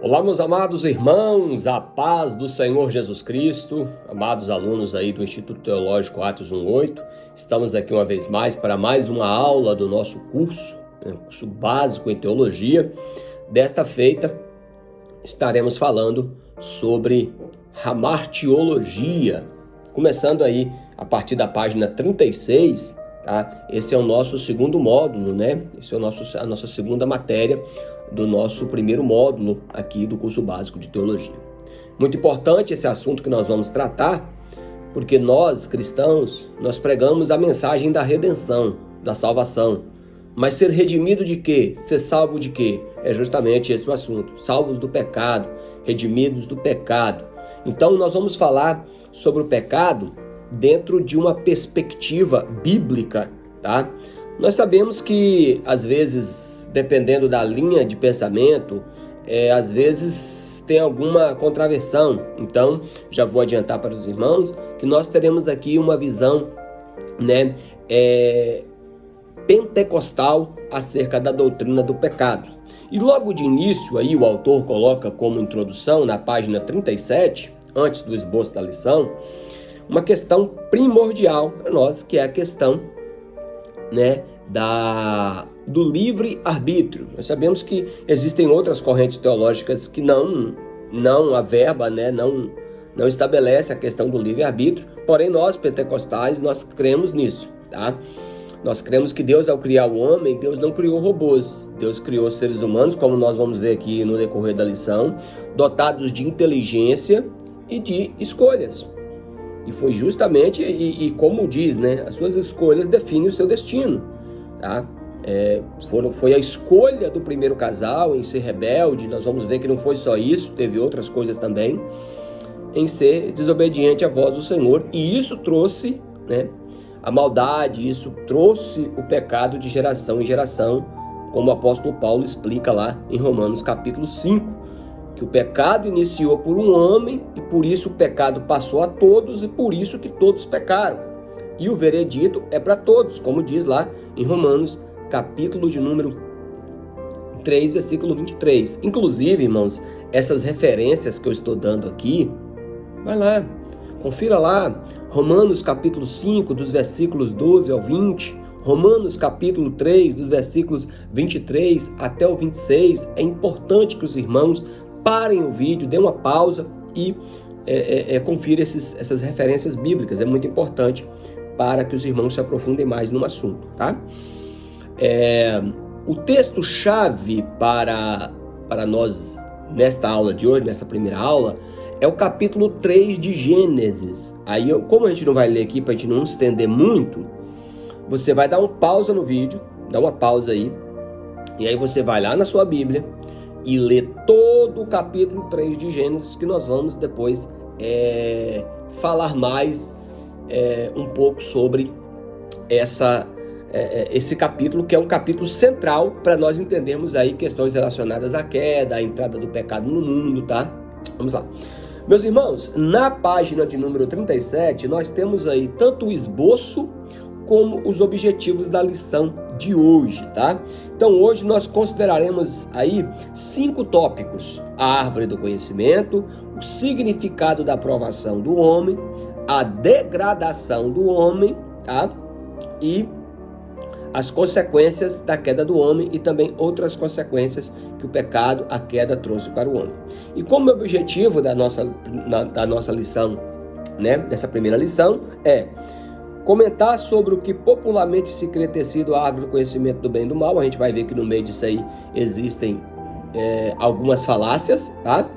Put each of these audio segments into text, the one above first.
Olá, meus amados irmãos, a paz do Senhor Jesus Cristo, amados alunos aí do Instituto Teológico Atos 1:8, estamos aqui uma vez mais para mais uma aula do nosso curso básico em teologia. Desta feita, estaremos falando sobre hamartiologia, começando aí a partir da página 36, tá? Esse é o nosso segundo módulo, né? Esse é a nossa segunda matéria do nosso primeiro módulo aqui do curso básico de teologia. Muito importante esse assunto que nós vamos tratar, porque nós, cristãos, nós pregamos a mensagem da redenção, da salvação. Mas ser redimido de quê? Ser salvo de quê? É justamente esse o assunto. Salvos do pecado, redimidos do pecado. Então nós vamos falar sobre o pecado dentro de uma perspectiva bíblica, tá? Nós sabemos que, às vezes, dependendo da linha de pensamento, às vezes tem alguma contraversão. Então, já vou adiantar para os irmãos que nós teremos aqui uma visão, né, pentecostal acerca da doutrina do pecado. E logo de início, aí o autor coloca como introdução, na página 37, antes do esboço da lição, uma questão primordial para nós, que é a questão, né, do livre-arbítrio. Nós sabemos que existem outras correntes teológicas que não averba, né, não estabelece a questão do livre-arbítrio, porém nós, pentecostais, nós cremos nisso, tá? Nós cremos que Deus, ao criar o homem, Deus não criou robôs. Deus criou seres humanos, como nós vamos ver aqui no decorrer da lição, dotados de inteligência e de escolhas. E foi justamente, como diz, né, as suas escolhas definem o seu destino, tá? Foi a escolha do primeiro casal em ser rebelde. Nós vamos ver que não foi só isso, teve outras coisas também, em ser desobediente à voz do Senhor. E isso trouxe, né, a maldade, isso trouxe o pecado de geração em geração, como o apóstolo Paulo explica lá em Romanos capítulo 5. Que o pecado iniciou por um homem e por isso o pecado passou a todos e por isso que todos pecaram. E o veredito é para todos, como diz lá em Romanos, capítulo de número 3, versículo 23. Inclusive, irmãos, essas referências que eu estou dando aqui, vai lá, confira lá, Romanos capítulo 5, dos versículos 12 ao 20, Romanos capítulo 3, dos versículos 23 até o 26. É importante que os irmãos parem o vídeo, dê uma pausa e confira essas referências bíblicas. É muito importante para que os irmãos se aprofundem mais no assunto, tá? O texto-chave para nós, nesta aula de hoje, nessa primeira aula, é o capítulo 3 de Gênesis. Aí, como a gente não vai ler aqui, para a gente não estender muito, você vai dar uma pausa no vídeo, dá uma pausa aí, e aí você vai lá na sua Bíblia e lê todo o capítulo 3 de Gênesis, que nós vamos depois falar mais um pouco sobre esse capítulo, que é um capítulo central para nós entendermos aí questões relacionadas à queda, à entrada do pecado no mundo, tá? Vamos lá. Meus irmãos, na página de número 37, nós temos aí tanto o esboço como os objetivos da lição de hoje, tá? Então hoje nós consideraremos aí 5 tópicos: a árvore do conhecimento, o significado da aprovação do homem, a degradação do homem, tá? E as consequências da queda do homem e também outras consequências que o pecado, a queda, trouxe para o homem. E como objetivo da nossa lição, né, dessa primeira lição, é comentar sobre o que popularmente se crê ter sido a árvore do conhecimento do bem e do mal. A gente vai ver que no meio disso aí existem algumas falácias, tá?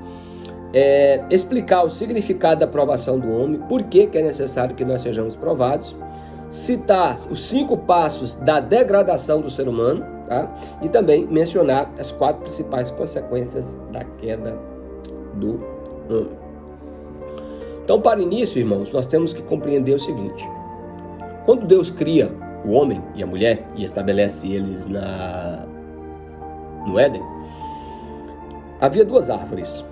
Explicar o significado da aprovação do homem, por que é necessário que nós sejamos provados, citar os 5 passos da degradação do ser humano, tá? E também mencionar as 4 principais consequências da queda do homem. Então, para início, irmãos, nós temos que compreender o seguinte: quando Deus cria o homem e a mulher e estabelece eles no Éden, havia 2 árvores.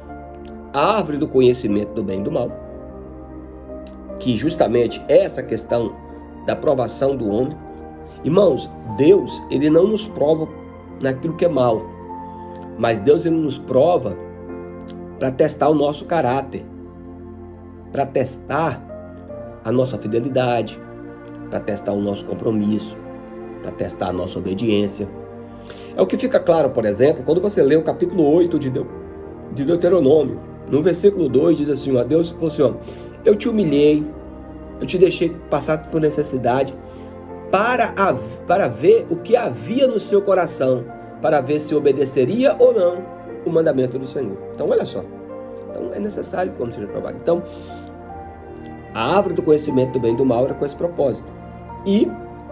A árvore do conhecimento do bem e do mal, que justamente é essa questão da provação do homem. Irmãos, Deus, ele não nos prova naquilo que é mal, mas Deus, ele nos prova para testar o nosso caráter, para testar a nossa fidelidade, para testar o nosso compromisso, para testar a nossa obediência. É o que fica claro, por exemplo, quando você lê o capítulo 8 de Deuteronômio. No versículo 2 diz assim, ó, Deus falou assim, ó, eu te humilhei, eu te deixei passar por necessidade para ver o que havia no seu coração, para ver se obedeceria ou não o mandamento do Senhor. Então, olha só. Então, é necessário que o homem seja provado. Então, a árvore do conhecimento do bem e do mal era com esse propósito. E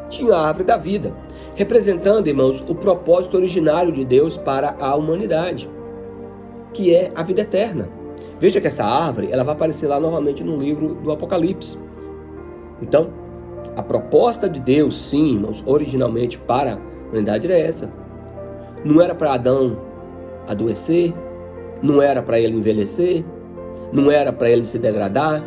tinha a árvore da vida, representando, irmãos, o propósito originário de Deus para a humanidade, que é a vida eterna. Veja que essa árvore, ela vai aparecer lá novamente no livro do Apocalipse. Então, a proposta de Deus, sim, irmãos, originalmente para a humanidade era essa. Não era para Adão adoecer, não era para ele envelhecer, não era para ele se degradar.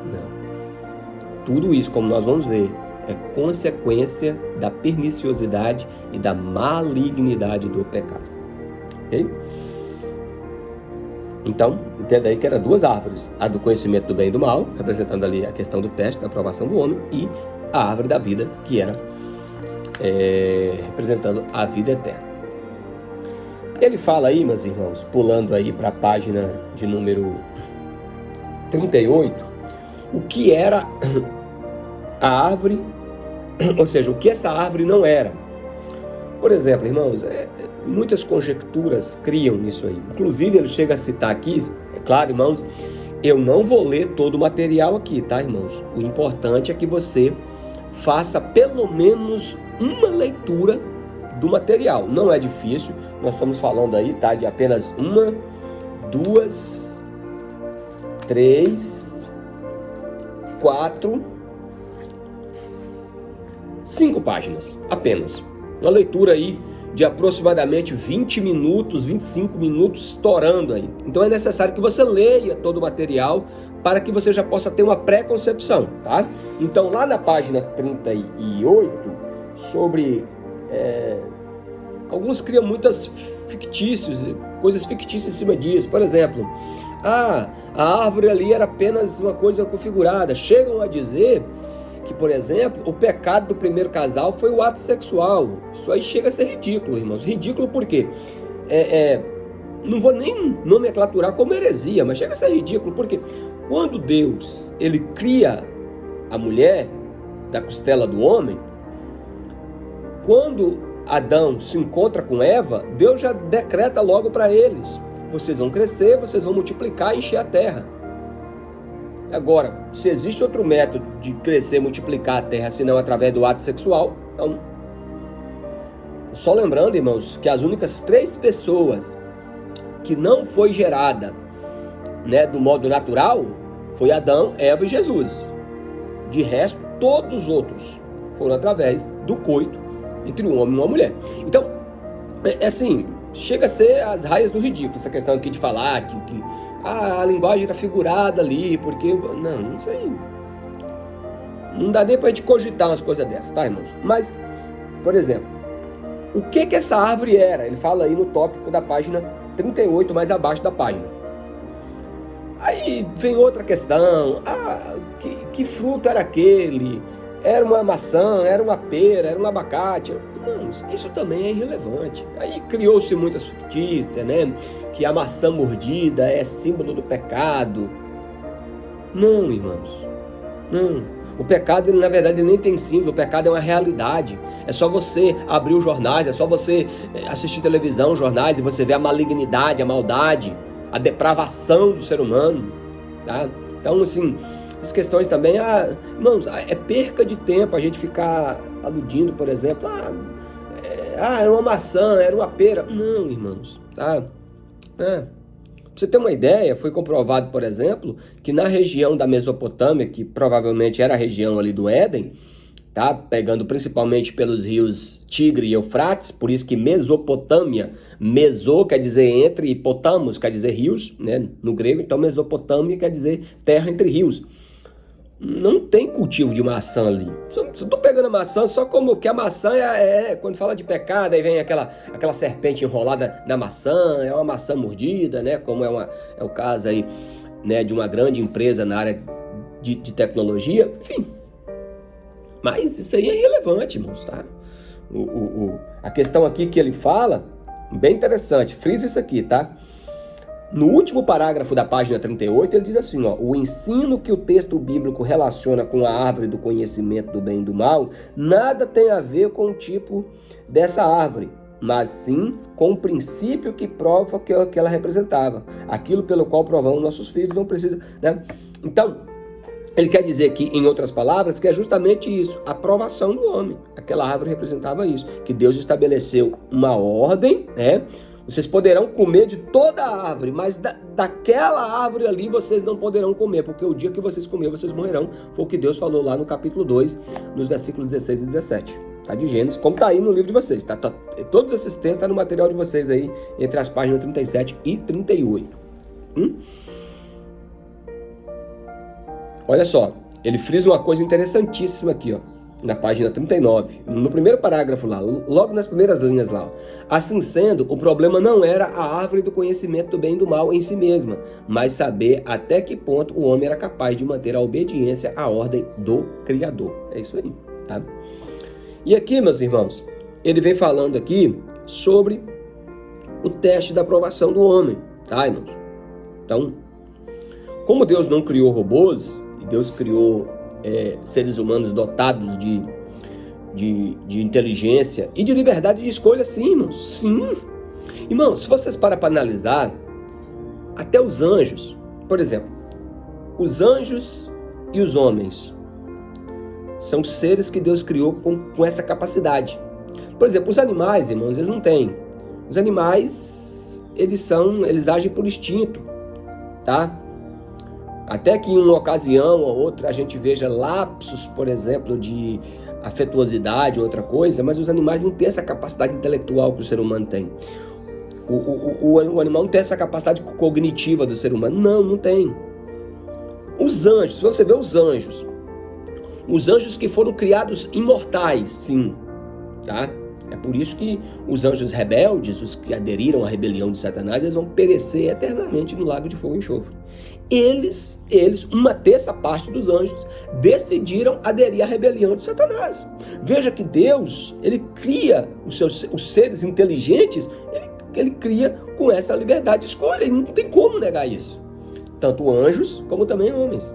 Não. Tudo isso, como nós vamos ver, é consequência da perniciosidade e da malignidade do pecado. Ok? Então, entenda aí que eram duas árvores. A do conhecimento do bem e do mal, representando ali a questão do teste, da aprovação do homem, e a árvore da vida, que era representando a vida eterna. Ele fala aí, meus irmãos, pulando aí para a página de número 38, o que era a árvore, ou seja, o que essa árvore não era. Por exemplo, irmãos, muitas conjecturas criam nisso aí. Inclusive, ele chega a citar aqui, é claro, irmãos, eu não vou ler todo o material aqui, tá, irmãos? O importante é que você faça pelo menos uma leitura do material. Não é difícil, nós estamos falando aí, tá, de apenas 1, 2, 3, 4, 5 páginas, apenas. Uma leitura aí de aproximadamente 20 minutos, 25 minutos, estourando aí. Então é necessário que você leia todo o material para que você já possa ter uma pré-concepção, tá? Então lá na página 38, sobre... alguns criam muitas coisas fictícias em cima disso. Por exemplo, a árvore ali era apenas uma coisa configurada. Chegam a dizer que, por exemplo, o pecado do primeiro casal foi o ato sexual. Isso aí chega a ser ridículo, irmãos. Ridículo por quê? Não vou nem nomenclaturar como heresia, mas chega a ser ridículo porque quando Deus, ele cria a mulher da costela do homem, quando Adão se encontra com Eva, Deus já decreta logo para eles: vocês vão crescer, vocês vão multiplicar e encher a terra. Agora, se existe outro método de crescer e multiplicar a terra, senão através do ato sexual, então, só lembrando, irmãos, que as únicas 3 pessoas que não foi gerada, né, do modo natural, foi Adão, Eva e Jesus. De resto, todos os outros foram através do coito entre um homem e uma mulher. Então, assim, chega a ser as raias do ridículo, essa questão aqui de falar que a linguagem era figurada ali, porque... Não sei. Não dá nem pra gente cogitar umas coisas dessas, tá, irmãos? Mas, por exemplo, o que essa árvore era? Ele fala aí no tópico da página 38, mais abaixo da página. Aí vem outra questão. Que fruto era aquele? Era uma maçã, era uma pera, era um abacate? Não, isso também é irrelevante. Aí criou-se muitas fictícias, né? Que a maçã mordida é símbolo do pecado. Não, irmãos. Não. O pecado, na verdade, nem tem símbolo. O pecado é uma realidade. É só você abrir os jornais, é só você assistir televisão, jornais, e você vê a malignidade, a maldade, a depravação do ser humano. Tá? Então, assim, essas questões também, irmãos, é perca de tempo a gente ficar aludindo, por exemplo, era uma maçã, era uma pera. Não, irmãos, tá? Pra você ter uma ideia, foi comprovado, por exemplo, que na região da Mesopotâmia, que provavelmente era a região ali do Éden, tá? Pegando principalmente pelos rios Tigre e Eufrates, por isso que Mesopotâmia, meso quer dizer entre e potamos quer dizer rios, né? No grego, então Mesopotâmia quer dizer terra entre rios. não tem cultivo de maçã ali. Só estou pegando a maçã só como que a maçã quando fala de pecado, aí vem aquela serpente enrolada na maçã, é uma maçã mordida, né? Como é o caso aí, né, de uma grande empresa na área de tecnologia, enfim. Mas isso aí é irrelevante, irmãos, tá? A questão aqui que ele fala, bem interessante, frisa isso aqui, tá? No último parágrafo da página 38, ele diz assim, ó, o ensino que o texto bíblico relaciona com a árvore do conhecimento do bem e do mal, nada tem a ver com o tipo dessa árvore, mas sim com o princípio que prova que ela representava, aquilo pelo qual provamos nossos filhos, não precisa, né? Então, ele quer dizer aqui, em outras palavras, que é justamente isso, a provação do homem. Aquela árvore representava isso, que Deus estabeleceu uma ordem, né? Vocês poderão comer de toda a árvore, mas daquela árvore ali vocês não poderão comer, porque o dia que vocês comerem, vocês morrerão. Foi o que Deus falou lá no capítulo 2, nos versículos 16 e 17. Tá? De Gênesis, como tá aí no livro de vocês. Tá? Todos esses textos estão no material de vocês aí, entre as páginas 37 e 38. Olha só, ele frisa uma coisa interessantíssima aqui, ó, na página 39, no primeiro parágrafo lá, logo nas primeiras linhas lá. Ó. Assim sendo, o problema não era a árvore do conhecimento do bem e do mal em si mesma, mas saber até que ponto o homem era capaz de manter a obediência à ordem do Criador. É isso aí, tá? E aqui, meus irmãos, ele vem falando aqui sobre o teste da aprovação do homem, tá, irmãos? Então, como Deus não criou robôs, Deus criou seres humanos dotados de inteligência e de liberdade de escolha, sim, irmãos. Sim. Irmãos, se vocês param para analisar, até os anjos, por exemplo, os anjos e os homens são seres que Deus criou com essa capacidade. Por exemplo, os animais, irmãos, eles não têm. Os animais, eles agem por instinto, tá? Até que em uma ocasião ou outra a gente veja lapsos, por exemplo, de afetuosidade ou outra coisa, mas os animais não têm essa capacidade intelectual que o ser humano tem. O animal não tem essa capacidade cognitiva do ser humano. Não tem. Os anjos, se você vê os anjos que foram criados imortais, sim, tá? É por isso que os anjos rebeldes, os que aderiram à rebelião de Satanás, eles vão perecer eternamente no lago de fogo e enxofre. Eles, uma terça parte dos anjos, decidiram aderir à rebelião de Satanás. Veja que Deus, ele cria os seres inteligentes, ele cria com essa liberdade de escolha, e não tem como negar isso. Tanto anjos, como também homens,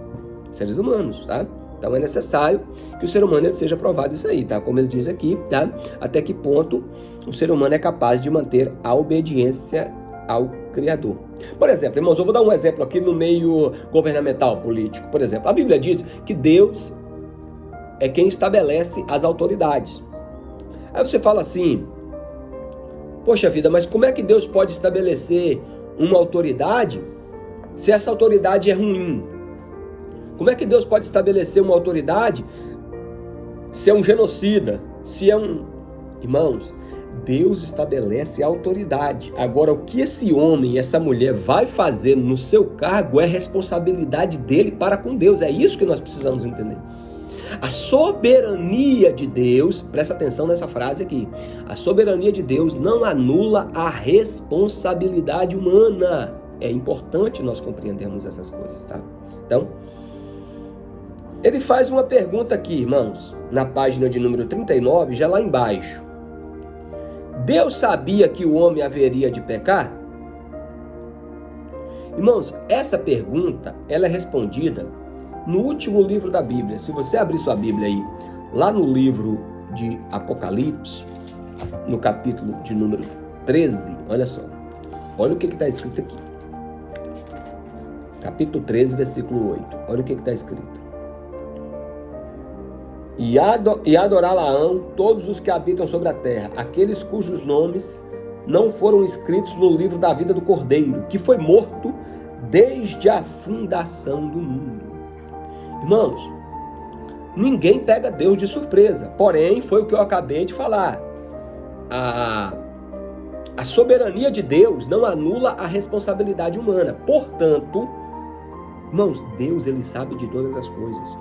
seres humanos, tá? Então é necessário que o ser humano ele seja provado isso aí, tá? Como ele diz aqui, tá? Até que ponto o ser humano é capaz de manter a obediência ao Criador. Por exemplo, irmãos, eu vou dar um exemplo aqui no meio governamental, político. Por exemplo, a Bíblia diz que Deus é quem estabelece as autoridades. Aí você fala assim, poxa vida, mas como é que Deus pode estabelecer uma autoridade se essa autoridade é ruim? Como é que Deus pode estabelecer uma autoridade se é um genocida, se é um... Irmãos, Deus estabelece a autoridade. Agora, o que esse homem e essa mulher vai fazer no seu cargo é responsabilidade dele para com Deus. É isso que nós precisamos entender. A soberania de Deus, presta atenção nessa frase aqui, a soberania de Deus não anula a responsabilidade humana. É importante nós compreendermos essas coisas, tá? Então, ele faz uma pergunta aqui, irmãos, na página de número 39, já lá embaixo. Deus sabia que o homem haveria de pecar? Irmãos, essa pergunta, ela é respondida no último livro da Bíblia. Se você abrir sua Bíblia aí, lá no livro de Apocalipse, no capítulo de número 13, olha só. Olha o que está escrito aqui. Capítulo 13, versículo 8. Olha o que está escrito. E adorá-la-ão todos os que habitam sobre a terra, aqueles cujos nomes não foram escritos no livro da vida do Cordeiro, que foi morto desde a fundação do mundo. Irmãos, ninguém pega Deus de surpresa, porém foi o que eu acabei de falar. A soberania de Deus não anula a responsabilidade humana. Portanto, Irmãos, Deus, ele sabe de todas as coisas.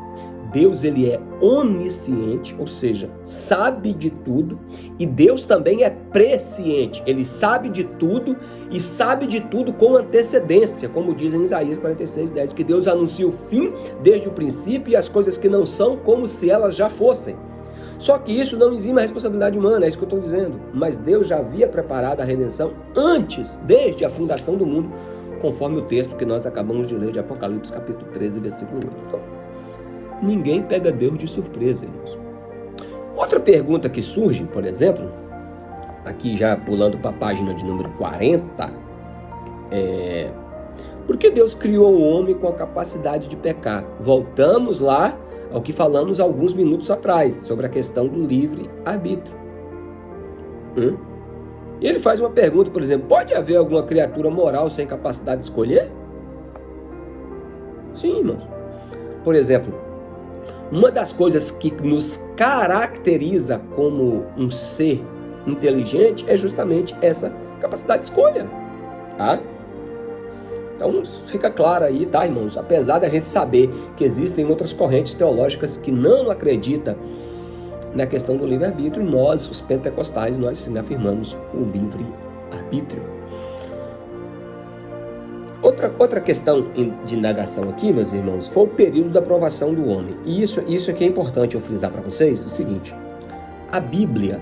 Deus, ele é onisciente, ou seja, sabe de tudo, e Deus também é presciente. Ele sabe de tudo e sabe de tudo com antecedência, como diz em Isaías 46:10, que Deus anuncia o fim desde o princípio e as coisas que não são como se elas já fossem. Só que isso não exime a responsabilidade humana, é isso que eu estou dizendo. Mas Deus já havia preparado a redenção antes, desde a fundação do mundo, conforme o texto que nós acabamos de ler de Apocalipse capítulo 13, versículo 8. Então, ninguém pega Deus de surpresa, irmãos. Outra pergunta que surge, por exemplo, aqui já pulando para a página de número 40, por que Deus criou o homem com a capacidade de pecar? Voltamos lá ao que falamos alguns minutos atrás, sobre a questão do livre-arbítrio. E ele faz uma pergunta, por exemplo, pode haver alguma criatura moral sem capacidade de escolher? Sim, irmãos. Por exemplo, uma das coisas que nos caracteriza como um ser inteligente é justamente essa capacidade de escolha, tá? Então fica claro aí, tá, irmãos? Apesar da gente saber que existem outras correntes teológicas que não acreditam na questão do livre-arbítrio, nós, os pentecostais, nós sim afirmamos o livre-arbítrio. Outra questão de indagação aqui, meus irmãos, foi o período da aprovação do homem. E isso aqui é importante eu frisar para vocês, o seguinte: a Bíblia,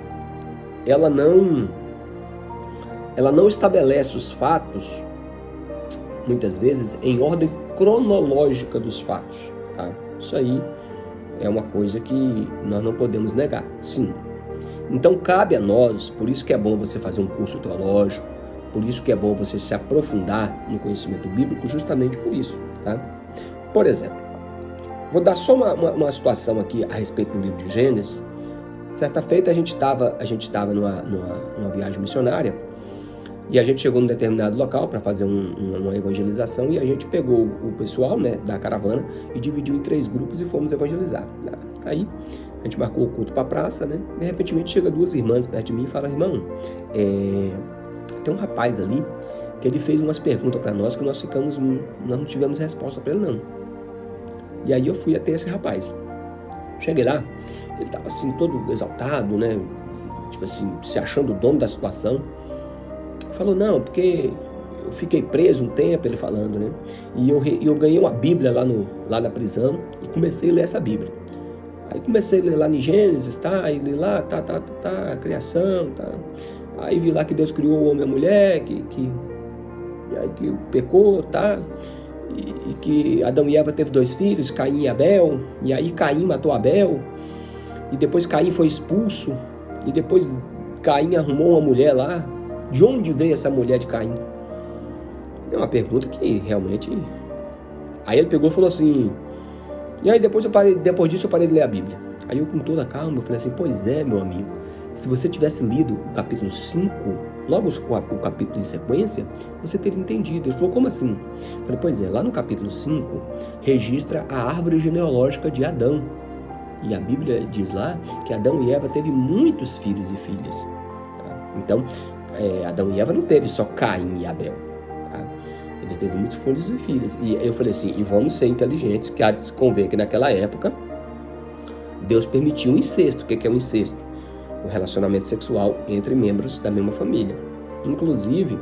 ela não estabelece os fatos, muitas vezes, em ordem cronológica dos fatos, tá? Isso aí é uma coisa que nós não podemos negar, sim. Então cabe a nós, por isso que é bom você fazer um curso teológico, por isso que é bom você se aprofundar no conhecimento bíblico, justamente por isso, tá? Por exemplo, vou dar só uma situação aqui a respeito do livro de Gênesis. Certa feita a gente estava numa viagem missionária e a gente chegou num determinado local para fazer uma evangelização e a gente pegou o pessoal, né, da caravana e dividiu em 3 grupos e fomos evangelizar. Aí a gente marcou o culto para a praça, né? De repente chega 2 irmãs perto de mim e fala: irmão, tem um rapaz ali que ele fez umas perguntas para nós que nós não tivemos resposta para ele não. E aí eu fui até esse rapaz. Cheguei lá, ele estava assim todo exaltado, né? Tipo assim, se achando o dono da situação. Falou: não, porque eu fiquei preso um tempo, ele falando, né? E eu ganhei uma Bíblia lá na prisão e comecei a ler essa Bíblia. Aí comecei a ler lá em Gênesis, tá? E li lá, a criação, tá? Aí vi lá que Deus criou o homem e a mulher, que pecou, tá? E que Adão e Eva teve 2 filhos, Caim e Abel. E aí Caim matou Abel. E depois Caim foi expulso. E depois Caim arrumou uma mulher lá. De onde veio essa mulher de Caim? É uma pergunta que realmente... Aí ele pegou e falou assim... E aí depois disso eu parei de ler a Bíblia. Aí eu, com toda a calma, eu falei assim: pois é, meu amigo, se você tivesse lido o capítulo 5, logo o capítulo em sequência, você teria entendido. Ele falou: como assim? Eu falei: pois é, lá no capítulo 5 registra a árvore genealógica de Adão. E a Bíblia diz lá que Adão e Eva teve muitos filhos e filhas. Tá? Então, Adão e Eva não teve só Caim e Abel. Tá? Ele teve muitos filhos e filhas. E eu falei assim: e vamos ser inteligentes, que há de se conver que naquela época Deus permitiu o incesto. O que é o incesto? O relacionamento sexual entre membros da mesma família. Inclusive,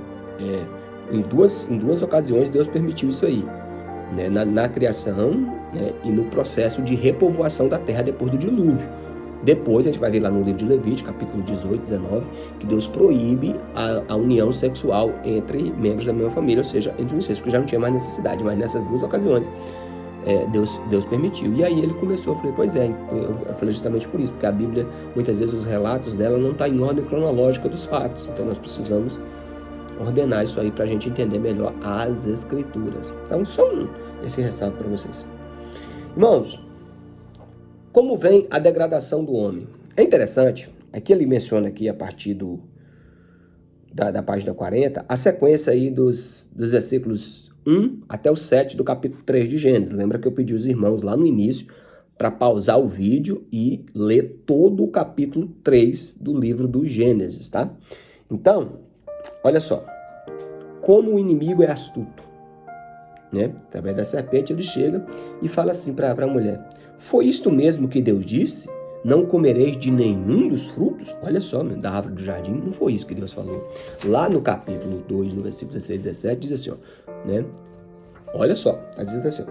em duas ocasiões Deus permitiu isso aí, né? Na criação, né? E no processo de repovoação da terra depois do dilúvio. Depois a gente vai ver lá no livro de Levítico, capítulo 18, 19, que Deus proíbe a união sexual entre membros da mesma família, ou seja, entre o incesto, que já não tinha mais necessidade. Mas nessas 2 ocasiões Deus permitiu. E aí ele começou, eu falei: pois é, eu falei justamente por isso, porque a Bíblia, muitas vezes os relatos dela não estão em ordem cronológica dos fatos, então nós precisamos ordenar isso aí para a gente entender melhor as Escrituras. Então, só esse ressalto para vocês. Irmãos, como vem a degradação do homem? É interessante, aqui ele menciona aqui a partir da página 40, a sequência aí dos versículos 1 até o 7 do capítulo 3 de Gênesis. Lembra que eu pedi os irmãos lá no início para pausar o vídeo e ler todo o capítulo 3 do livro do Gênesis, tá? Então, olha só, como o inimigo é astuto. né? Através da serpente, ele chega e fala assim para a mulher: foi isto mesmo que Deus disse? Não comereis de nenhum dos frutos? Olha só, da árvore do jardim, não foi isso que Deus falou. Lá no capítulo 2, no versículo 16 e 17, diz assim, ó, né? Olha só, está dizendo assim,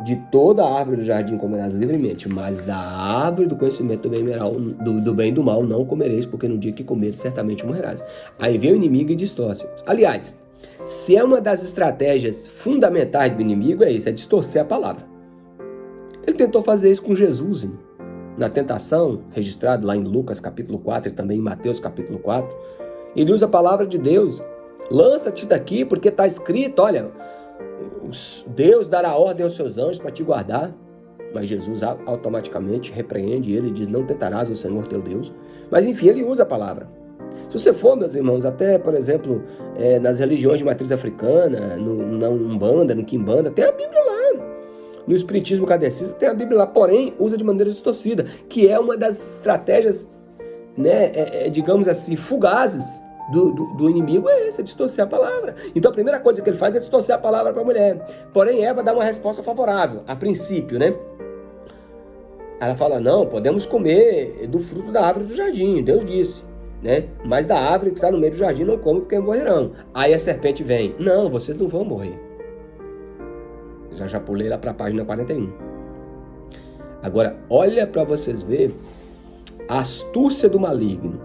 de toda a árvore do jardim comerás livremente, mas da árvore do conhecimento do bem e do mal não comereis, porque no dia que comeres certamente morrerás. Aí vem o inimigo e distorce. Aliás, se é uma das estratégias fundamentais do inimigo, é isso, é distorcer a palavra. Ele tentou fazer isso com Jesus, hein? Na tentação, registrado lá em Lucas capítulo 4 e também em Mateus capítulo 4, ele usa a palavra de Deus. Lança-te daqui, porque está escrito, olha, Deus dará ordem aos seus anjos para te guardar. Mas Jesus automaticamente repreende ele e diz: não tentarás o Senhor teu Deus. Mas enfim, ele usa a palavra. Se você for, meus irmãos, até, por exemplo, nas religiões de matriz africana, na Umbanda, no Quimbanda, tem a Bíblia lá. No Espiritismo Kardecista tem a Bíblia lá, porém usa de maneira distorcida, que é uma das estratégias, né, digamos assim, fugazes do inimigo, é distorcer a palavra. Então a primeira coisa que ele faz é distorcer a palavra para a mulher. Porém, Eva dá uma resposta favorável, a princípio, né? Ela fala: não, podemos comer do fruto da árvore do jardim, Deus disse, né? Mas da árvore que está no meio do jardim não come, porque morrerão. Aí a serpente vem: não, vocês não vão morrer. Já pulei lá para a página 41. Agora, olha para vocês verem a astúcia do maligno.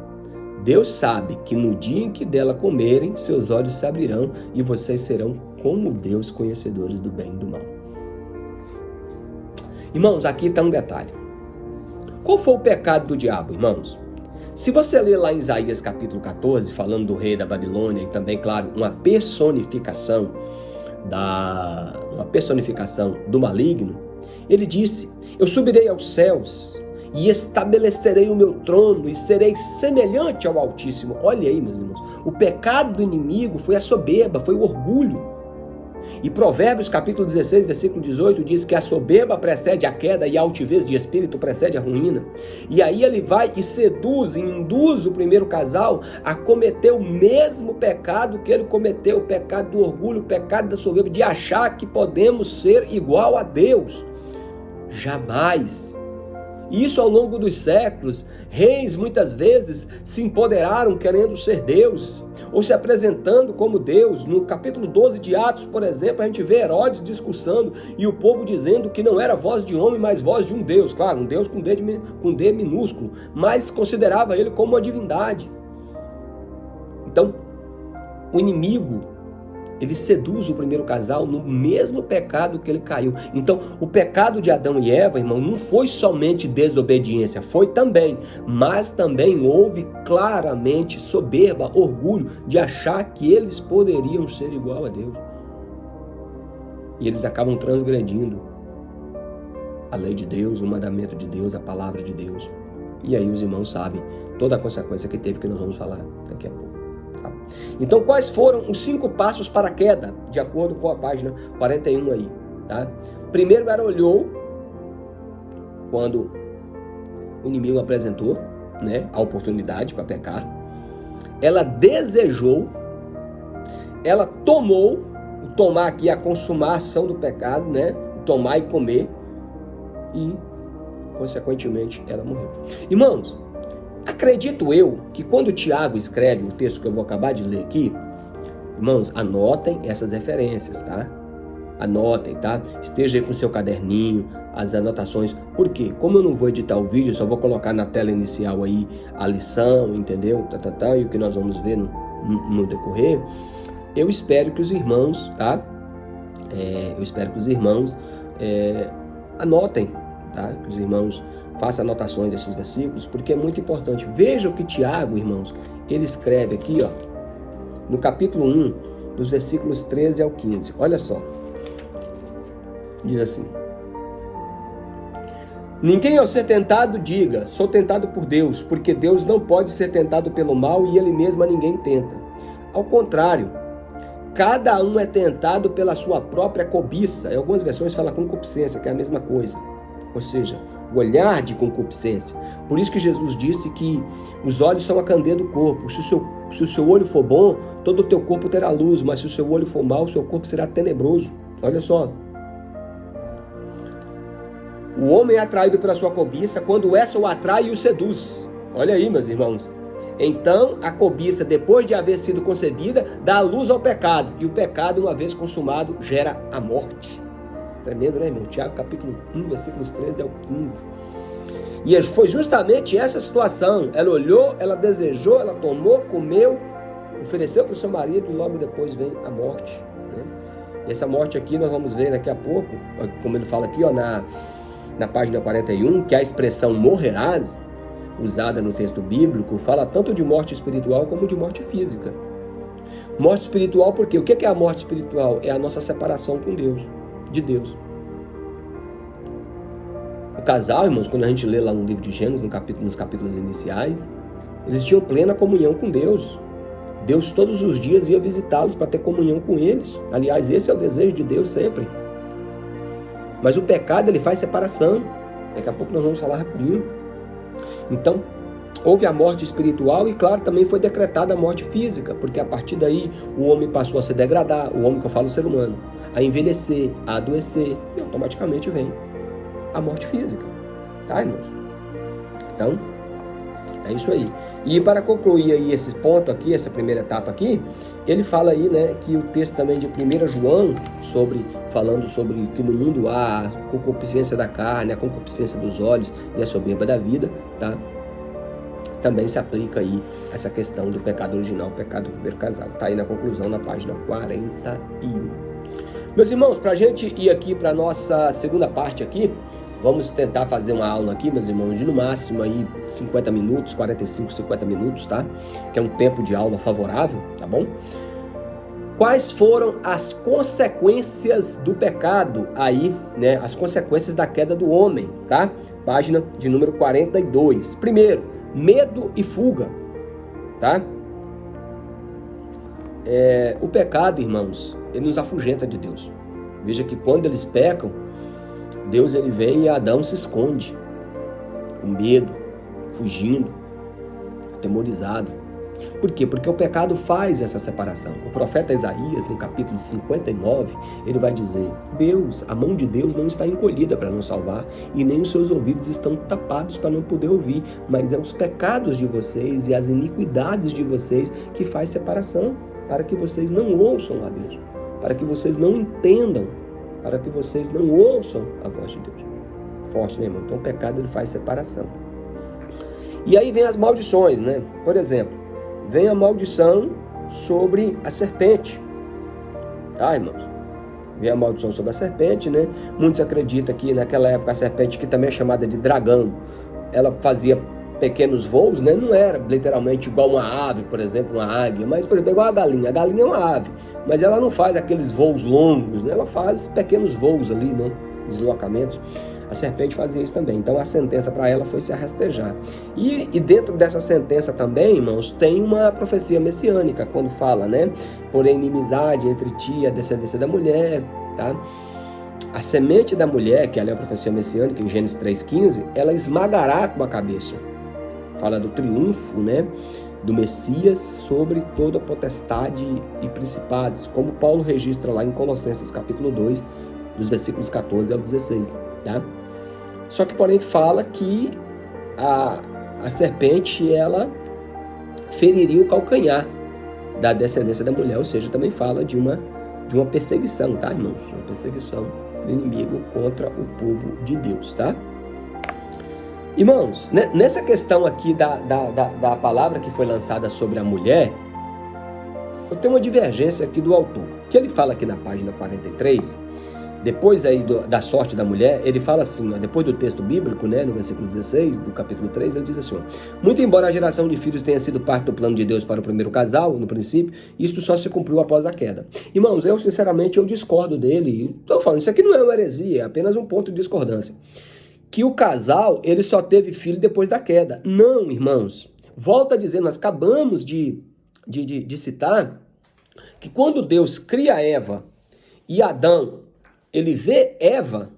Deus sabe que no dia em que dela comerem, seus olhos se abrirão e vocês serão como Deus, conhecedores do bem e do mal. Irmãos, aqui está um detalhe. Qual foi o pecado do diabo, irmãos? Se você ler lá em Isaías capítulo 14, falando do rei da Babilônia e também, claro, uma personificação do maligno, ele disse: eu subirei aos céus e estabelecerei o meu trono e serei semelhante ao Altíssimo. Olha aí, meus irmãos, o pecado do inimigo foi a soberba, foi o orgulho. E Provérbios capítulo 16, versículo 18 diz que a soberba precede a queda e a altivez de espírito precede a ruína. E aí ele vai e seduz e induz o primeiro casal a cometer o mesmo pecado que ele cometeu, o pecado do orgulho, o pecado da soberba, de achar que podemos ser igual a Deus. Jamais. Isso ao longo dos séculos, reis muitas vezes se empoderaram querendo ser Deus, ou se apresentando como Deus. No capítulo 12 de Atos, por exemplo, a gente vê Herodes discursando e o povo dizendo que não era voz de homem, mas voz de um Deus. Claro, um Deus com D minúsculo, mas considerava ele como uma divindade. Então, o inimigo, ele seduz o primeiro casal no mesmo pecado que ele caiu. Então, o pecado de Adão e Eva, irmão, não foi somente desobediência, foi também, mas também houve claramente soberba, orgulho de achar que eles poderiam ser igual a Deus. E eles acabam transgredindo a lei de Deus, o mandamento de Deus, a palavra de Deus. E aí os irmãos sabem toda a consequência que teve, que nós vamos falar daqui a pouco. Então, quais foram os 5 passos para a queda, de acordo com a página 41 aí, tá? Primeiro, ela olhou quando o inimigo apresentou, né, a oportunidade para pecar. Ela desejou, ela tomou, o tomar aqui é a consumação do pecado, né? Tomar e comer, e consequentemente ela morreu. Irmãos, acredito eu que quando Tiago escreve o texto que eu vou acabar de ler aqui, irmãos, anotem essas referências, tá? Anotem, tá? Esteja aí com o seu caderninho, as anotações. Por quê? Como eu não vou editar o vídeo, eu só vou colocar na tela inicial aí a lição, entendeu? E o que nós vamos ver no decorrer. Eu espero que os irmãos, tá? Anotem, tá? Que os irmãos faça anotações desses versículos, porque é muito importante. Veja o que Tiago, irmãos, ele escreve aqui, ó, no capítulo 1, dos versículos 13 ao 15. Olha só. Diz assim: ninguém ao ser tentado diga, sou tentado por Deus, porque Deus não pode ser tentado pelo mal e ele mesmo a ninguém tenta. Ao contrário, cada um é tentado pela sua própria cobiça. Em algumas versões fala concupiscência, que é a mesma coisa. Ou seja, o olhar de concupiscência. Por isso que Jesus disse que os olhos são a candeia do corpo. Se o seu olho for bom, todo o teu corpo terá luz, mas se o seu olho for mau, o seu corpo será tenebroso. Olha só. O homem é atraído pela sua cobiça quando essa o atrai e o seduz. Olha aí, meus irmãos. Então, a cobiça, depois de haver sido concebida, dá luz ao pecado. E o pecado, uma vez consumado, gera a morte. Tremendo, né, irmão? Tiago, capítulo 1, versículos 13 ao 15. E foi justamente essa situação. Ela olhou, ela desejou, ela tomou, comeu, ofereceu para o seu marido e logo depois vem a morte. Né? E essa morte aqui nós vamos ver daqui a pouco, como ele fala aqui, ó, na página 41, que a expressão morrerás, usada no texto bíblico, fala tanto de morte espiritual como de morte física. Morte espiritual porque o que é a morte espiritual? É a nossa separação com Deus, de Deus. O casal, irmãos, quando a gente lê lá no livro de Gênesis, nos capítulos iniciais, eles tinham plena comunhão com Deus. Deus todos os dias ia visitá-los para ter comunhão com eles. Aliás, esse é o desejo de Deus sempre. Mas o pecado, ele faz separação. Daqui a pouco nós vamos falar rapidinho. Então, houve a morte espiritual e, claro, também foi decretada a morte física, porque a partir daí o homem passou a se degradar, o homem que eu falo, o ser humano, a envelhecer, a adoecer, e automaticamente vem a morte física. Tá, irmãos? Então, é isso aí. E para concluir aí esse ponto aqui, essa primeira etapa aqui, ele fala aí, né, que o texto também de 1 João, falando sobre que no mundo há a concupiscência da carne, a concupiscência dos olhos e a soberba da vida, tá? Também se aplica aí essa questão do pecado original, o pecado do primeiro casal. Tá aí na conclusão, na página 41. Meus irmãos, para a gente ir aqui para a nossa segunda parte aqui, vamos tentar fazer uma aula aqui, meus irmãos, de no máximo aí 50 minutos, 45, 50 minutos, tá? Que é um tempo de aula favorável, tá bom? Quais foram as consequências do pecado aí, né? As consequências da queda do homem, tá? Página de número 42. Primeiro, medo e fuga, tá? O pecado, irmãos, ele nos afugenta de Deus. Veja que quando eles pecam, Deus ele vem e Adão se esconde, com medo, fugindo, atemorizado. Por quê? Porque o pecado faz essa separação. O profeta Isaías, no capítulo 59, ele vai dizer: Deus, a mão de Deus não está encolhida para nos salvar e nem os seus ouvidos estão tapados para não poder ouvir, mas é os pecados de vocês e as iniquidades de vocês que faz separação, para que vocês não ouçam a Deus, para que vocês não entendam, para que vocês não ouçam a voz de Deus. Forte, né, irmão? Então o pecado ele faz separação. E aí vem as maldições, né? Por exemplo, vem a maldição sobre a serpente. Tá, irmãos? Vem a maldição sobre a serpente, né? Muitos acreditam que naquela época a serpente, que também é chamada de dragão, ela fazia pequenos voos, né? Não era literalmente igual uma ave, por exemplo, uma águia, mas, por exemplo, igual a galinha. A galinha é uma ave, mas ela não faz aqueles voos longos, né? Ela faz pequenos voos ali, né? Deslocamentos. A serpente fazia isso também. Então a sentença para ela foi se rastejar. E dentro dessa sentença também, irmãos, tem uma profecia messiânica, quando fala, né? Porém, inimizade entre ti e a descendência da mulher, tá? A semente da mulher, que ali é a profecia messiânica, em Gênesis 3,15, ela esmagará com a cabeça. Fala do triunfo, né, do Messias sobre toda a potestade e principados, como Paulo registra lá em Colossenses capítulo 2, dos versículos 14 ao 16, tá? Só que, porém, fala que a serpente, ela feriria o calcanhar da descendência da mulher, ou seja, também fala de uma perseguição, tá, irmãos? Uma perseguição do inimigo contra o povo de Deus, tá? Irmãos, nessa questão aqui da palavra que foi lançada sobre a mulher, eu tenho uma divergência aqui do autor, que ele fala aqui na página 43, depois aí da sorte da mulher, ele fala assim, ó, depois do texto bíblico, né, no versículo 16 do capítulo 3, ele diz assim, ó, muito embora a geração de filhos tenha sido parte do plano de Deus para o primeiro casal, no princípio, isto só se cumpriu após a queda. Irmãos, eu sinceramente eu discordo dele, estou falando, isso aqui não é uma heresia, é apenas um ponto de discordância. Que o casal, ele só teve filho depois da queda. Não, irmãos. Volto a dizer, nós acabamos de citar que quando Deus cria Eva e Adão, ele vê Eva,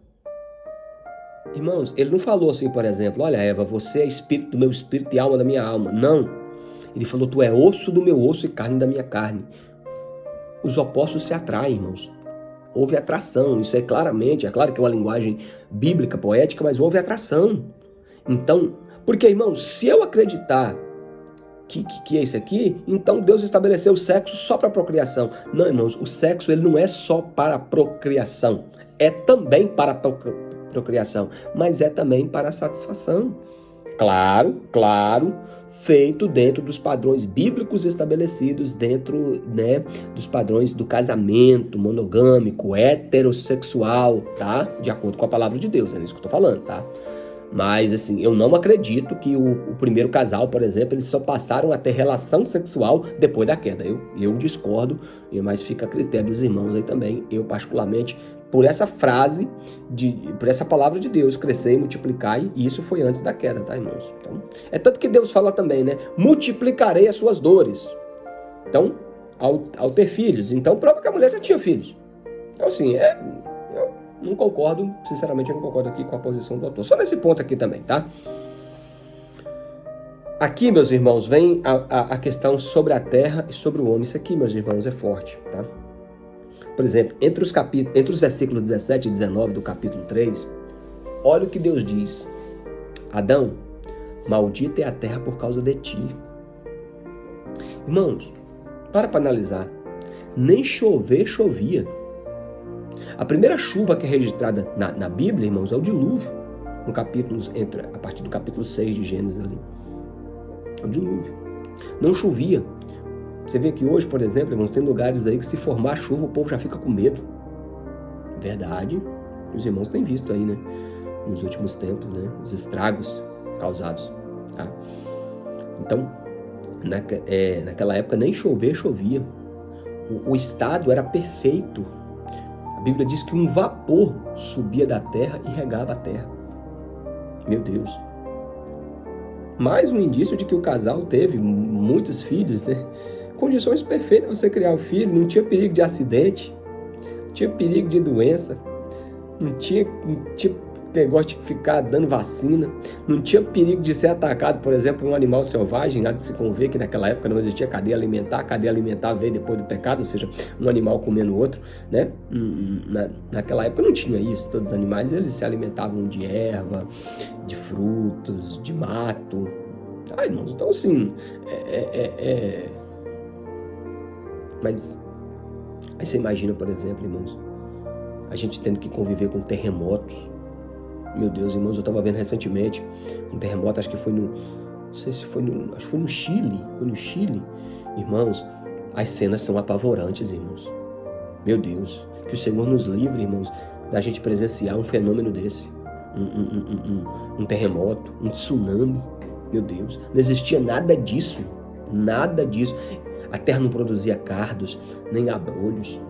Irmãos, ele não falou assim, por exemplo, olha, Eva, você é espírito do meu espírito e alma da minha alma. Não. Ele falou, tu é osso do meu osso e carne da minha carne. Os opostos se atraem, irmãos. Houve atração, isso é claramente, é claro que é uma linguagem bíblica, poética, mas houve atração. Então, porque, irmãos, se eu acreditar que é isso aqui, então Deus estabeleceu o sexo só para procriação. Não, irmãos, o sexo ele não é só para procriação, é também para procriação, mas é também para satisfação. Claro, feito dentro dos padrões bíblicos estabelecidos, dentro, né, dos padrões do casamento monogâmico, heterossexual, tá? De acordo com a palavra de Deus, é isso que eu tô falando, tá? Mas, assim, eu não acredito que o primeiro casal, por exemplo, eles só passaram a ter relação sexual depois da queda. Eu discordo, mas fica a critério dos irmãos aí também. Eu, particularmente, por essa frase, por essa palavra de Deus, crescer e multiplicar, e isso foi antes da queda, tá, irmãos? Então, é tanto que Deus fala também, né? Multiplicarei as suas dores. Então, ao ter filhos. Então, prova que a mulher já tinha filhos. Então, assim, eu não concordo, sinceramente, eu não concordo aqui com a posição do autor. Só nesse ponto aqui também, tá? Aqui, meus irmãos, vem a questão sobre a terra e sobre o homem. Isso aqui, meus irmãos, é forte, tá? Por exemplo, entre os versículos 17 e 19 do capítulo 3, olha o que Deus diz. Adão, maldita é a terra por causa de ti. Irmãos, para analisar. Nem chover chovia. A primeira chuva que é registrada na Bíblia, irmãos, é o dilúvio. A partir do capítulo 6 de Gênesis ali. É o dilúvio. Não chovia. Você vê que hoje, por exemplo, irmãos, tem lugares aí que se formar chuva o povo já fica com medo. Verdade. Os irmãos têm visto aí, né? Nos últimos tempos, né? Os estragos causados. Tá? Então, naquela época nem chover chovia. O estado era perfeito. A Bíblia diz que um vapor subia da terra e regava a terra. Meu Deus. Mais um indício de que o casal teve muitos filhos, né? Condições perfeitas para você criar o filho, não tinha perigo de acidente, não tinha perigo de doença, não tinha negócio de ficar dando vacina, não tinha perigo de ser atacado, por exemplo, por um animal selvagem. Há de se conver que naquela época não existia cadeia alimentar. A cadeia alimentar veio depois do pecado, ou seja, um animal comendo o outro, né? Naquela época não tinha isso. Todos os animais eles se alimentavam de erva, de frutos, de mato. Ah, irmãos, então assim, Mas aí você imagina, por exemplo, irmãos, a gente tendo que conviver com terremotos. Meu Deus, irmãos, eu estava vendo recentemente um terremoto, acho que foi no Chile. Foi no Chile. Irmãos, as cenas são apavorantes, irmãos. Meu Deus, que o Senhor nos livre, irmãos, da gente presenciar um fenômeno desse. Um terremoto, um tsunami. Meu Deus, não existia nada disso. Nada disso. A terra não produzia cardos, nem abrolhos.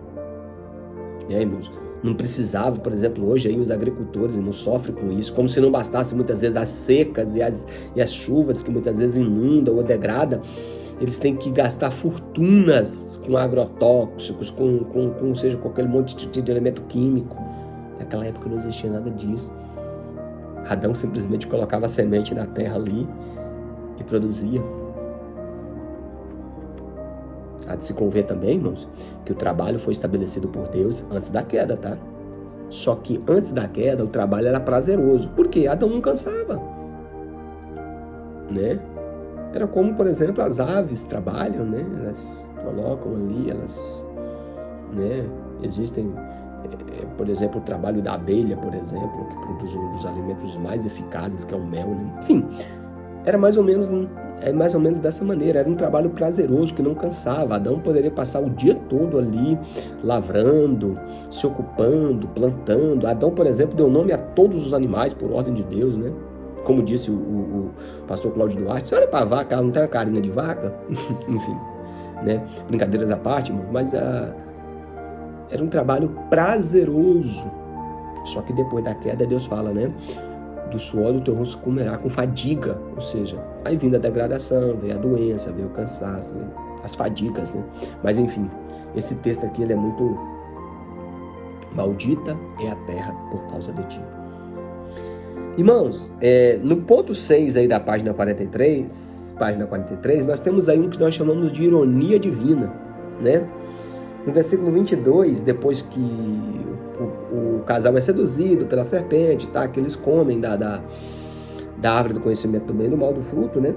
Irmãos? Não precisava, por exemplo, hoje aí os agricultores não sofrem com isso, como se não bastasse muitas vezes as secas e as chuvas que muitas vezes inundam ou degradam. Eles têm que gastar fortunas com agrotóxicos, com aquele monte de elemento químico. Naquela época não existia nada disso. Adão simplesmente colocava a semente na terra ali e produzia. Há de se conver também, irmãos, que o trabalho foi estabelecido por Deus antes da queda, tá? Só que antes da queda o trabalho era prazeroso. Por quê? Adão não cansava, né? Era como, por exemplo, as aves trabalham, né? Elas colocam ali, né? Existem, por exemplo, o trabalho da abelha, por exemplo, que produz um dos alimentos mais eficazes, que é o mel, né? Enfim, era mais ou menos dessa maneira. Era um trabalho prazeroso que não cansava. Adão poderia passar o dia todo ali lavrando, se ocupando, plantando. Adão, por exemplo, deu nome a todos os animais por ordem de Deus, né? Como disse o pastor Cláudio Duarte, você olha para a vaca, ela não tem uma carinha de vaca? Enfim, né? Brincadeiras à parte, mas era um trabalho prazeroso. Só que depois da queda Deus fala, né? Do suor do teu rosto comerá com fadiga, ou seja, aí vindo a degradação, veio a doença, veio o cansaço, veio as fadigas, né? Mas enfim, esse texto aqui ele é muito maldita é a terra por causa de ti. Irmãos, no ponto 6 aí da página 43, nós temos aí um que nós chamamos de ironia divina, né? No versículo 22, depois que o casal é seduzido pela serpente, tá? Que eles comem da árvore do conhecimento do bem e do mal, do fruto, né?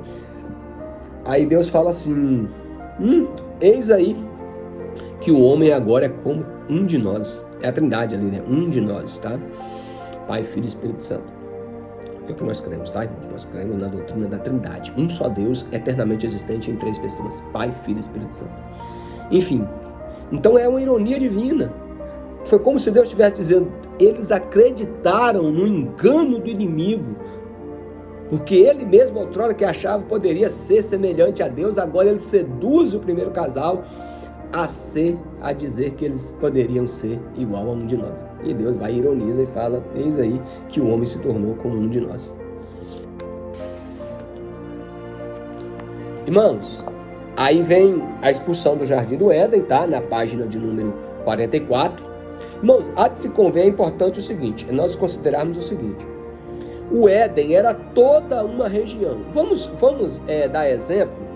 Aí Deus fala assim, eis aí que o homem agora é como um de nós. É a trindade ali, né? Um de nós, tá? Pai, Filho e Espírito Santo. É o que nós cremos, tá? Nós cremos na doutrina da trindade. Um só Deus, eternamente existente em 3 pessoas. Pai, Filho e Espírito Santo. Enfim, então é uma ironia divina. Foi como se Deus estivesse dizendo, eles acreditaram no engano do inimigo, porque ele mesmo, outrora que achava poderia ser semelhante a Deus, agora ele seduz o primeiro casal a dizer que eles poderiam ser igual a um de nós. E Deus vai, ironiza e fala, eis aí que o homem se tornou como um de nós. Irmãos, aí vem a expulsão do Jardim do Éden, tá? Na página de número 44. Irmãos, há de se convém, é importante o seguinte, nós considerarmos o seguinte, o Éden era toda uma região. Vamos dar exemplo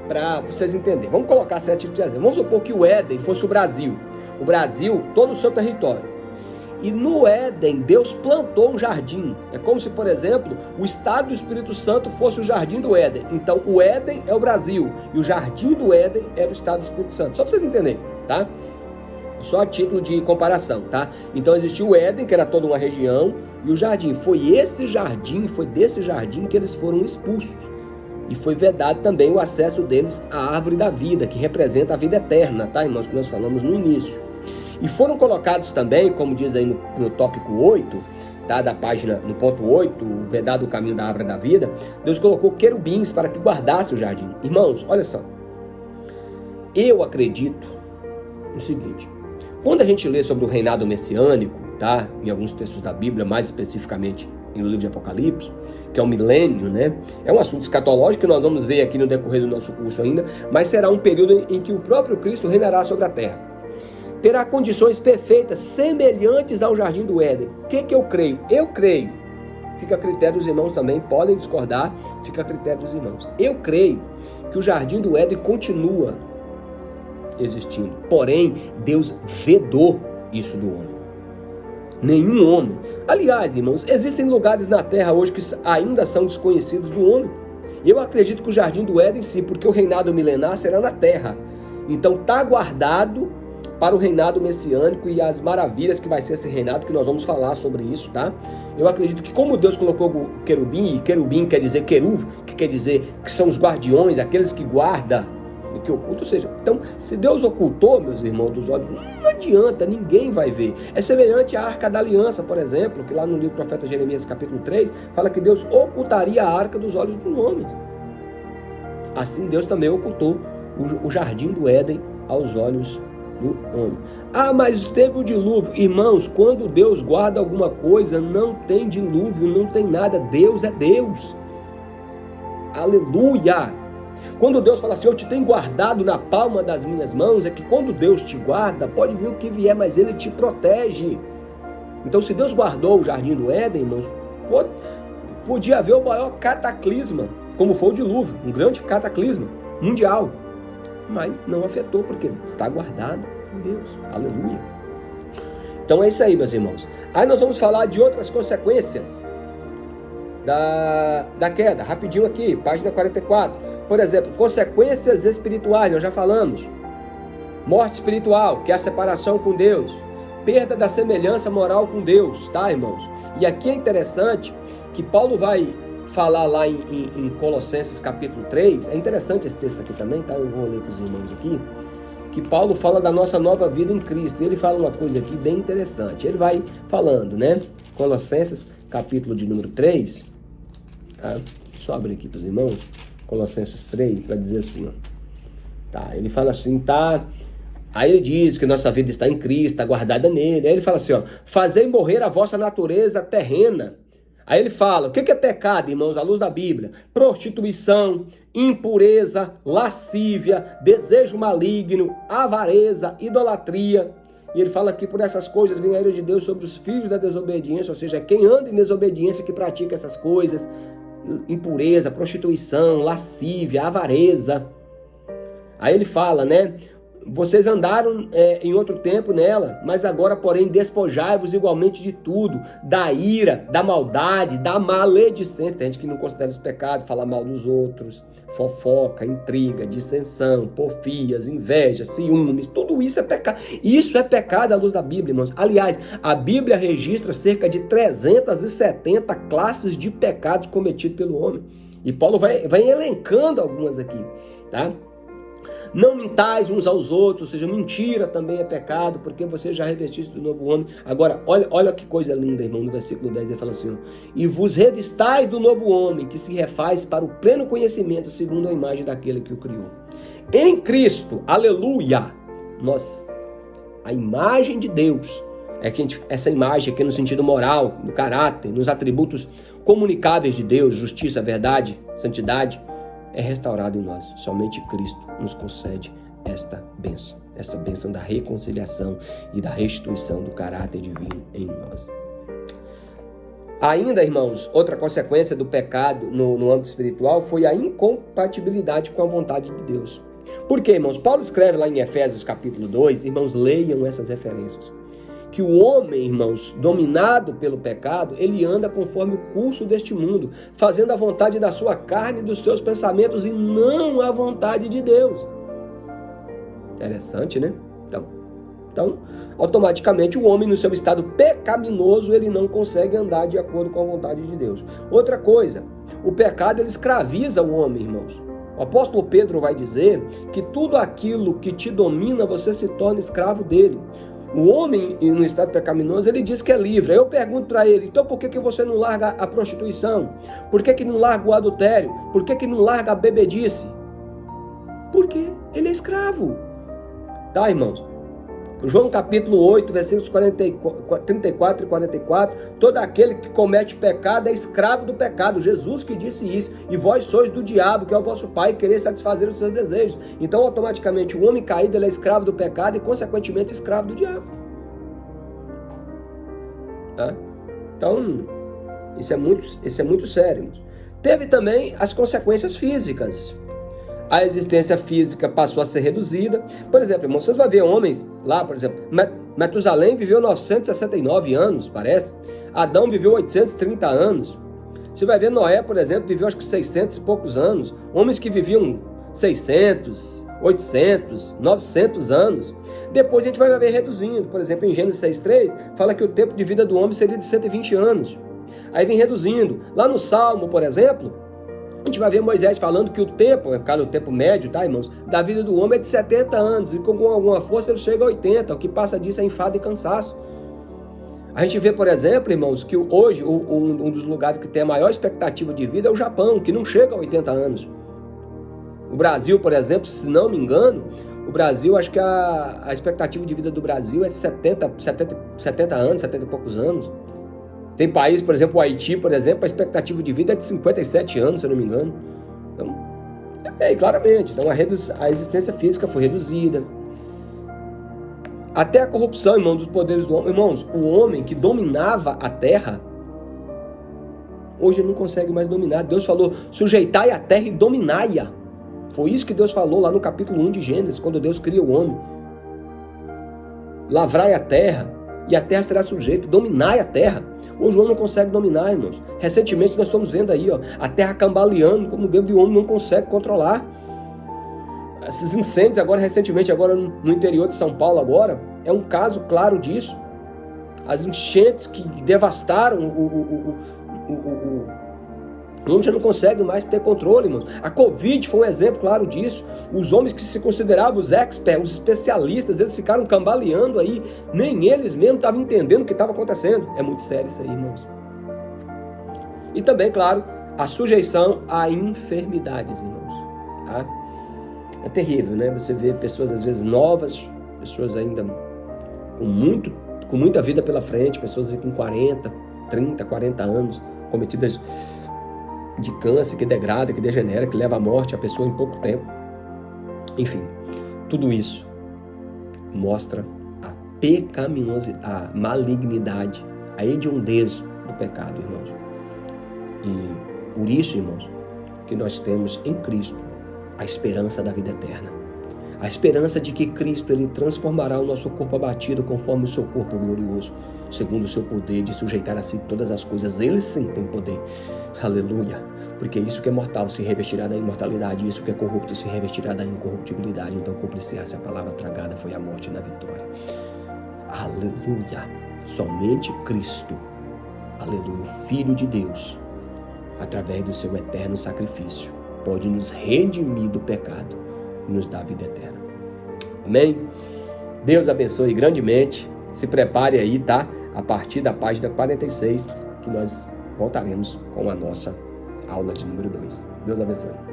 para vocês entenderem. Vamos colocar certo tipo de exemplo. Vamos supor que o Éden fosse o Brasil, todo o seu território. E no Éden, Deus plantou um jardim. É como se, por exemplo, o estado do Espírito Santo fosse o jardim do Éden. Então, o Éden é o Brasil e o jardim do Éden era o estado do Espírito Santo. Só para vocês entenderem, tá? Só a título de comparação, tá? Então, existiu o Éden, que era toda uma região, e o jardim. Foi desse jardim que eles foram expulsos. E foi vedado também o acesso deles à árvore da vida, que representa a vida eterna, tá, irmãos? Que nós falamos no início. E foram colocados também, como diz aí no tópico 8, tá, da página, no ponto 8, vedado o caminho da árvore da vida, Deus colocou querubins para que guardasse o jardim. Irmãos, olha só. Eu acredito no seguinte. Quando a gente lê sobre o reinado messiânico, tá, em alguns textos da Bíblia, mais especificamente no livro de Apocalipse, que é o milênio, né? É um assunto escatológico que nós vamos ver aqui no decorrer do nosso curso ainda, mas será um período em que o próprio Cristo reinará sobre a terra. Terá condições perfeitas, semelhantes ao jardim do Éden. O que eu creio? Eu creio. Fica a critério dos irmãos também, podem discordar, fica a critério dos irmãos. Eu creio que o jardim do Éden continua existindo. Porém, Deus vedou isso do homem. Nenhum homem. Aliás, irmãos, existem lugares na terra hoje que ainda são desconhecidos do homem. Eu acredito que o jardim do Éden sim, porque o reinado milenar será na terra. Então está guardado para o reinado messiânico e as maravilhas que vai ser esse reinado, que nós vamos falar sobre isso, tá? Eu acredito que como Deus colocou o querubim, e querubim quer dizer queruv, que quer dizer que são os guardiões, aqueles que guardam o que oculta, ou seja, então, se Deus ocultou, meus irmãos, dos olhos, não adianta, ninguém vai ver. É semelhante à Arca da Aliança, por exemplo, que lá no livro do profeta Jeremias, capítulo 3, fala que Deus ocultaria a arca dos olhos dos homens. Assim, Deus também ocultou o jardim do Éden aos olhos do homem. Ah, mas teve o dilúvio. Irmãos, quando Deus guarda alguma coisa, não tem dilúvio, não tem nada. Deus é Deus. Aleluia! Quando Deus fala assim, eu te tenho guardado na palma das minhas mãos, é que quando Deus te guarda, pode vir o que vier, mas Ele te protege. Então, se Deus guardou o jardim do Éden, irmãos, podia haver o maior cataclisma, como foi o dilúvio, um grande cataclisma mundial. Mas não afetou, porque está guardado em Deus. Aleluia. Então é isso aí, meus irmãos. Aí nós vamos falar de outras consequências da queda. Rapidinho aqui, página 44. Por exemplo, consequências espirituais, nós já falamos. Morte espiritual, que é a separação com Deus. Perda da semelhança moral com Deus, tá, irmãos? E aqui é interessante que Paulo vai falar lá em Colossenses capítulo 3. É interessante esse texto aqui também, tá? Eu vou ler para os irmãos aqui. Que Paulo fala da nossa nova vida em Cristo. Ele fala uma coisa aqui bem interessante. Ele vai falando, né? Colossenses capítulo de número 3. Tá? Só abrir aqui para os irmãos. Colossenses 3, vai dizer assim, ó. Tá, ele fala assim, tá? Aí ele diz que nossa vida está em Cristo, está guardada nele. Aí ele fala assim, ó, fazei morrer a vossa natureza terrena. Aí ele fala, o que é pecado, irmãos, à luz da Bíblia? Prostituição, impureza, lascívia, desejo maligno, avareza, idolatria. E ele fala que por essas coisas vem a ira de Deus sobre os filhos da desobediência, ou seja, quem anda em desobediência que pratica essas coisas, impureza, prostituição, lascívia, avareza. Aí ele fala, né? Vocês andaram em outro tempo nela, mas agora, porém, despojai-vos igualmente de tudo, da ira, da maldade, da maledicência. Tem gente que não considera esse pecado, falar mal dos outros, fofoca, intriga, dissensão, porfias, inveja, ciúmes, tudo isso é pecado. Isso é pecado à luz da Bíblia, irmãos. Aliás, a Bíblia registra cerca de 370 classes de pecados cometidos pelo homem. E Paulo vai elencando algumas aqui, tá? Não mintais uns aos outros, ou seja, mentira também é pecado, porque você já revestiste do novo homem. Agora, olha que coisa linda, irmão, no versículo 10 ele fala assim, ó, e vos revistais do novo homem, que se refaz para o pleno conhecimento, segundo a imagem daquele que o criou. Em Cristo, aleluia, a imagem de Deus, essa imagem aqui no sentido moral, no caráter, nos atributos comunicáveis de Deus, justiça, verdade, santidade, é restaurado em nós. Somente Cristo nos concede essa bênção da reconciliação e da restituição do caráter divino em nós. Ainda, irmãos, outra consequência do pecado no âmbito espiritual foi a incompatibilidade com a vontade de Deus. Por quê, irmãos? Paulo escreve lá em Efésios capítulo 2, irmãos, leiam essas referências, que o homem, irmãos, dominado pelo pecado, ele anda conforme o curso deste mundo, fazendo a vontade da sua carne e dos seus pensamentos e não a vontade de Deus. Interessante, né? Então, automaticamente o homem no seu estado pecaminoso, ele não consegue andar de acordo com a vontade de Deus. Outra coisa, o pecado ele escraviza o homem, irmãos. O apóstolo Pedro vai dizer que tudo aquilo que te domina, você se torna escravo dele. O homem no estado pecaminoso, ele diz que é livre. Aí eu pergunto para ele, então por que você não larga a prostituição? Por que não larga o adultério? Por que não larga a bebedice? Porque ele é escravo. Tá, irmãos? João capítulo 8, versículos 34 e 44, todo aquele que comete pecado é escravo do pecado. Jesus que disse isso. E vós sois do diabo, que é o vosso pai, e querer satisfazer os seus desejos. Então, automaticamente, o homem caído ele é escravo do pecado e, consequentemente, escravo do diabo. Tá? Então, isso é muito sério. Irmãos. Teve também as consequências físicas. A existência física passou a ser reduzida. Por exemplo, irmão, vocês vão ver homens lá, por exemplo, Matusalém viveu 969 anos, parece. Adão viveu 830 anos. Você vai ver Noé, por exemplo, viveu acho que 600 e poucos anos. Homens que viviam 600, 800, 900 anos. Depois a gente vai ver reduzindo. Por exemplo, em Gênesis 6:3, fala que o tempo de vida do homem seria de 120 anos. Aí vem reduzindo. Lá no Salmo, por exemplo, a gente vai ver Moisés falando que o tempo médio, tá, irmãos, da vida do homem é de 70 anos, e com alguma força ele chega a 80, o que passa disso é enfado e cansaço. A gente vê, por exemplo, irmãos, que hoje um dos lugares que tem a maior expectativa de vida é o Japão, que não chega a 80 anos. O Brasil, por exemplo, se não me engano, o Brasil, acho que a expectativa de vida do Brasil é 70 anos, 70 e poucos anos. Tem país, por exemplo, o Haiti, por exemplo, a expectativa de vida é de 57 anos, se eu não me engano. Então, claramente, então a existência física foi reduzida. Até a corrupção, irmão, dos poderes do homem. Irmãos, o homem que dominava a terra, hoje ele não consegue mais dominar. Deus falou, sujeitai a terra e dominai-a. Foi isso que Deus falou lá no capítulo 1 de Gênesis, quando Deus cria o homem. Lavrai a terra, e a terra será sujeita, dominai a terra. Hoje o homem não consegue dominar, irmãos. Recentemente nós estamos vendo aí, a terra cambaleando, como o dedo de homem não consegue controlar. Esses incêndios recentemente, no interior de São Paulo é um caso claro disso. As enchentes que devastaram o homem já não consegue mais ter controle, irmãos. A Covid foi um exemplo claro disso. Os homens que se consideravam os experts, os especialistas, eles ficaram cambaleando aí. Nem eles mesmos estavam entendendo o que estava acontecendo. É muito sério isso aí, irmãos. E também, claro, a sujeição a enfermidades, irmãos. Tá? É terrível, né? Você vê pessoas, às vezes, novas, pessoas ainda com muita vida pela frente, pessoas com 40, 30, 40 anos, cometidas de câncer, que degrada, que degenera, que leva à morte a pessoa em pouco tempo. Enfim, tudo isso mostra a pecaminosidade, a malignidade, a hediondez do pecado, irmãos. E por isso, irmãos, que nós temos em Cristo a esperança da vida eterna. A esperança de que Cristo ele transformará o nosso corpo abatido conforme o seu corpo glorioso, segundo o seu poder de sujeitar a si todas as coisas. Ele sim tem poder. Aleluia. Porque isso que é mortal se revestirá da imortalidade, isso que é corrupto se revestirá da incorruptibilidade. Então, cumprice-se a palavra tragada, foi a morte na vitória. Aleluia. Somente Cristo, aleluia, o Filho de Deus, através do seu eterno sacrifício, pode nos redimir do pecado e nos dar a vida eterna. Amém? Deus abençoe grandemente. Se prepare aí, tá? A partir da página 46, que nós voltaremos com a nossa aula de número 2. Deus abençoe.